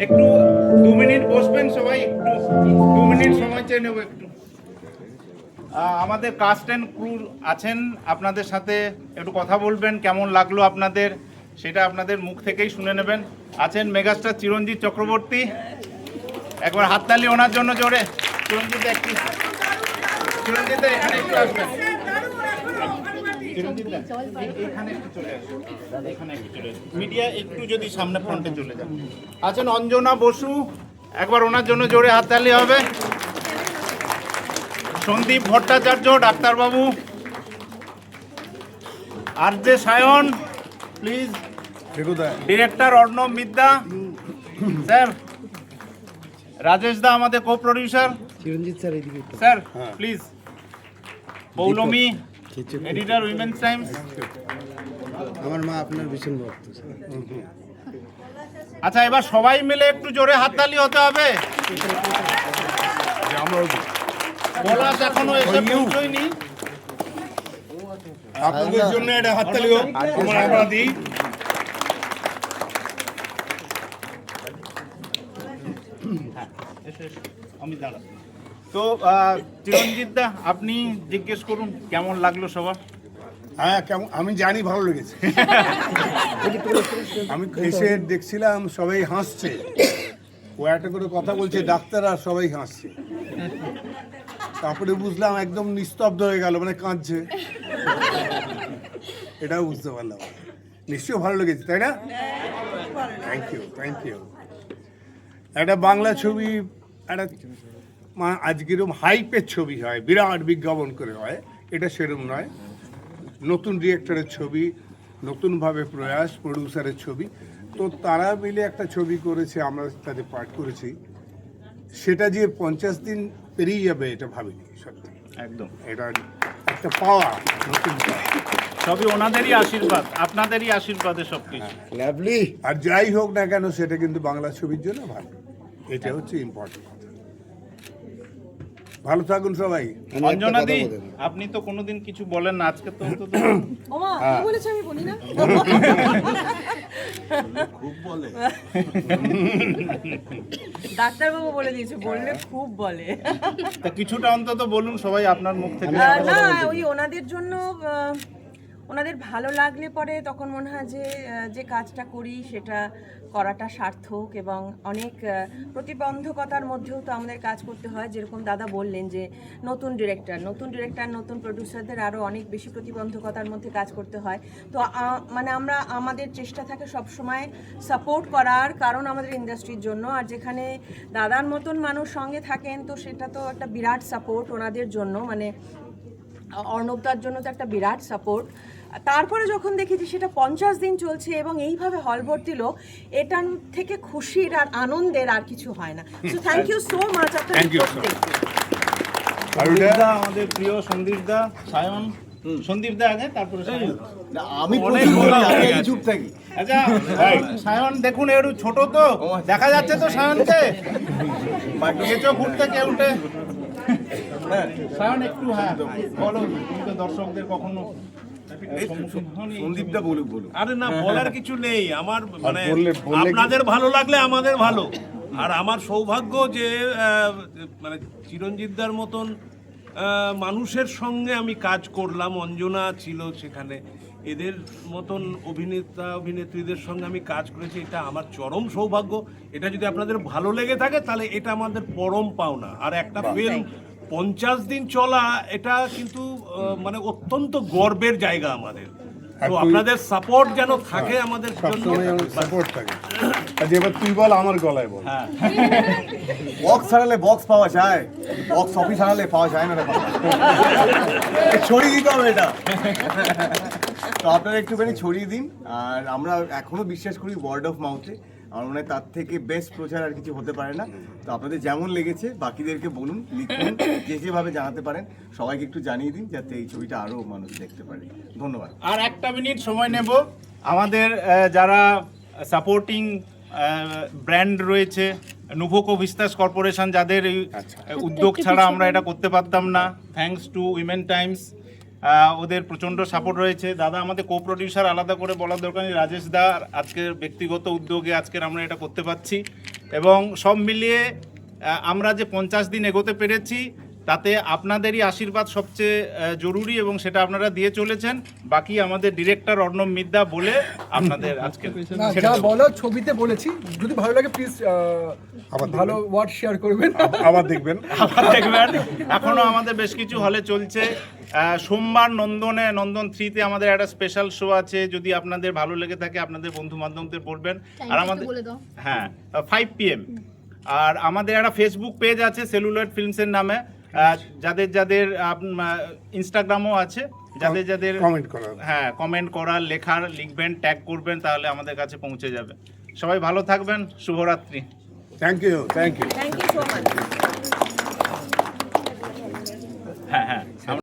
একটু 2 মিনিট বসবেন সবাই, একটু 2 মিনিট সময় চেয়ে নেব একটু। আমাদের কাস্ট অ্যান্ড ক্রু আছেন আপনাদের সাথে, একটু কথা বলবেন, কেমন লাগলো আপনাদের সেটা আপনাদের মুখ থেকেই শুনে নেবেন। আছেন মেগাস্টার চিরঞ্জিত চক্রবর্তী, একবার হাততালি ওনার জন্য জোরে। চিরঞ্জিত একটু, চিরঞ্জিত এখানে একটু আসবেন, এখানে একটু চলে আসুন, এখানে একটু চলে আসুন, মিডিয়া একটু যদি সামনে ফ্রন্টে চলে যান। আছেন অঞ্জনা বসু, একবার ওনার জন্য জোরে হাততালি হবে। সন্দীপ ভট্টাচার্য ডাক্তারবাবু, R J Sayan please, director Arnab Midya sir, Rajesh দা আমাদের কো প্রডিউসার, চিরঞ্জিত স্যার এদিকে sir please, Poulami editor women's times. আমার মা আপনার ভীষণ ভক্ত। আচ্ছা, এবার সবাই মিলে একটু জোরে হাততালি হতে হবে। পলাশ এখনো এসে পৌঁছয়নি, আপনাদের জন্য একটা হাততালি হোক, আমরা দিই। আমি দাঁড়া। তো চিরঞ্জিত দা আপনি জিজ্ঞেস করুন কেমন লাগলো সবার। হ্যাঁ, কেমন, আমি জানি ভালো লেগেছে। আমি এসে দেখছিলাম সবাই হাসছে, ও একটা করে কথা বলছে ডাক্তার আর সবাই হাসছে। তারপরে বুঝলাম একদম নিস্তব্ধ হয়ে গেল, মানে কাঁদছে। এটাও বুঝতে পারলাম। নিশ্চয়ই ভালো লেগেছে, তাই না? Thank you, thank you. একটা বাংলা ছবি একটা আজকের হাইপের ছবি হয়, বিরাট বিজ্ঞাপন করে হয়, এটা সেরকম নয়। নতুন ডিরেক্টরের ছবি, নতুনভাবে প্রয়াস, প্রডিউসারের ছবি, তো তারা মিলে একটা ছবি করেছে, আমরা তাদের পাঠ করেছি। সেটা যে 50 দিন পেরিয়ে যাবে এটা ভাবিনি, সত্যি একদম এটা একটা পাওয়া, নতুন পাওয়া। সবই ওনাদেরই আশীর্বাদ, আপনাদেরই আশীর্বাদে সবকিছু। লাভলি। আর যাই হোক না কেন সেটা কিন্তু বাংলা ছবির জন্য ভালো, এটা হচ্ছে ইম্পর্টেন্ট। ভালো থাকুন সবাই। অঞ্জনা দি, আপনি তো কোনোদিন কিছু বলেন না, আজকে তো অন্তত ওমা কি বলেছে আমি বলি না। খুব বলে, ডাক্তারবাবু বলে দিয়েছে, বললে খুব বলে। তা কিছুটা অন্তত বলুন সবাই আপনার মুখ থেকে। না ওই ওনাদের জন্য ওনাদের ভালো লাগলে পরে তখন মনে হয় যে যে কাজটা করি সেটা করাটা সার্থক, এবং অনেক প্রতিবন্ধকতার মধ্যেও তো আমাদের কাজ করতে হয়। যেরকম দাদা বললেন যে নতুন ডিরেক্টর, নতুন প্রডিউসারদের আরও অনেক বেশি প্রতিবন্ধকতার মধ্যে কাজ করতে হয়। তো মানে আমাদের চেষ্টা থাকে সবসময় সাপোর্ট করার, কারণ আমাদের ইন্ডাস্ট্রির জন্য। আর যেখানে দাদার মতন মানুষ সঙ্গে থাকেন তো সেটা তো একটা বিরাট সাপোর্ট ওনাদের জন্য, মানে অর্ণবদার জন্য তো একটা বিরাট সাপোর্ট। তারপরে যখন দেখেছি সেটা 50 দিন চলছে এবং এইভাবে হল ভর্তি লোক, এটার থেকে খুশির আর আনন্দের আর কিছু হয় না। So thank you so much আপনাদের সন্দীপদা, আমাদের প্রিয় সন্দীপদা, সায়ন, সন্দীপদা আগে, তারপরে সায়ন। আমি চুপ থাকি। আচ্ছা সায়ন দেখুন একটু ছোট তো দেখা যাচ্ছে তো সায়নকে, গেছো ঘুরতে কে উঠে। সায়ন একটু হ্যাঁ বলো, তুমি তো দর্শকদের কখনো সন্দীপদা বলুক। আরে না, বলার কিছু নেই আমার, মানে আপনাদের ভালো লাগলে আমাদের ভালো। আর আমার সৌভাগ্য যে মানে চিরঞ্জিতদার মতন মানুষের সঙ্গে আমি কাজ করলাম, অঞ্জনা ছিল সেখানে, এদের মতন অভিনেতা অভিনেত্রীদের সঙ্গে আমি কাজ করেছি, এটা আমার চরম সৌভাগ্য। এটা যদি আপনাদের ভালো লেগে থাকে তাহলে এটা আমাদের পরম পাওনা। আর একটা ফিল্ম 50 দিন চলা, এটা কিন্তু মানে অত্যন্ত গর্বের জায়গা আমাদের। তো আপনাদের সাপোর্ট যেন থাকে আমাদের জন্য, সাপোর্ট থাকে। আচ্ছা এবার তুই বল, আমার গলায় বল। বক্স হারালে বক্স পাওয়া যায়, বক্স অফিস হারালে পাওয়া যায় না রে বাবা। ছড়িয়ে দিতে হবে এটা। তো আপনারা একটুখানি ছড়িয়ে দিন। আর আমরা এখনো বিশ্বাস করি ওয়ার্ড অফ মাউথে, আমার মনে হয় তার থেকে বেস্ট প্রচার আর কিছু হতে পারে না। তো আপনাদের যেমন লেগেছে বাকিদেরকে বলুন, লিখুন, যেভাবে জানাতে পারেন সবাইকে একটু জানিয়ে দিন, যাতে এই ছবিটা আরও মানুষ দেখতে পারে। ধন্যবাদ। আর 1 মিনিট সময় নেব। আমাদের যারা সাপোর্টিং ব্র্যান্ড রয়েছে, নুভোকো ভিস্তাস কর্পোরেশন, যাদের এই উদ্যোগ ছাড়া আমরা এটা করতে পারতাম না, থ্যাঙ্কস টু উইমেন টাইমস, ওদের প্রচণ্ড সাপোর্ট রয়েছে। দাদা আমাদের কো প্রডিউসার, আলাদা করে বলার দরকার নেই, রাজেশ দা আজকের ব্যক্তিগত উদ্যোগে আজকের আমরা এটা করতে পারছি। এবং সব মিলিয়ে আমরা যে 50 দিন এগোতে পেরেছি তাতে আপনাদেরই আশীর্বাদ সবচেয়ে জরুরি এবং সেটা আপনারা দিয়ে চলেছেন। বাকি আমাদের ডিরেক্টর অর্ণব মিদ্দা বলে আপনাদের আজকে না, যা বলো ছবিতে বলেছি, যদি ভালো লাগে প্লিজ ভালো ওয়ার্ড শেয়ার করবেন। আবার দেখবেন। আবার দেখবেন। এখনো আমাদের বেশ কিছু হলে চলছে। সোমবার নন্দন 3-তে আমাদের একটা স্পেশাল শো আছে, যদি আপনাদের ভালো লেগে থাকে আপনাদের বন্ধু বান্ধবদের বলবেন। আর আমাদের হ্যাঁ 5 PM। আর আমাদের একটা ফেসবুক পেজ আছে সেলুলয়েড ফিল্মসের নামে, যাদের ইনস্টাগ্রামও আছে, যাদের কমেন্ট করার, হ্যাঁ কমেন্ট করার, লেখার, লিখবেন, ট্যাগ করবেন, তাহলে আমাদের কাছে পৌঁছে যাবে। সবাই ভালো থাকবেন, শুভরাত্রি। Thank you. Thank you so much. হ্যাঁ।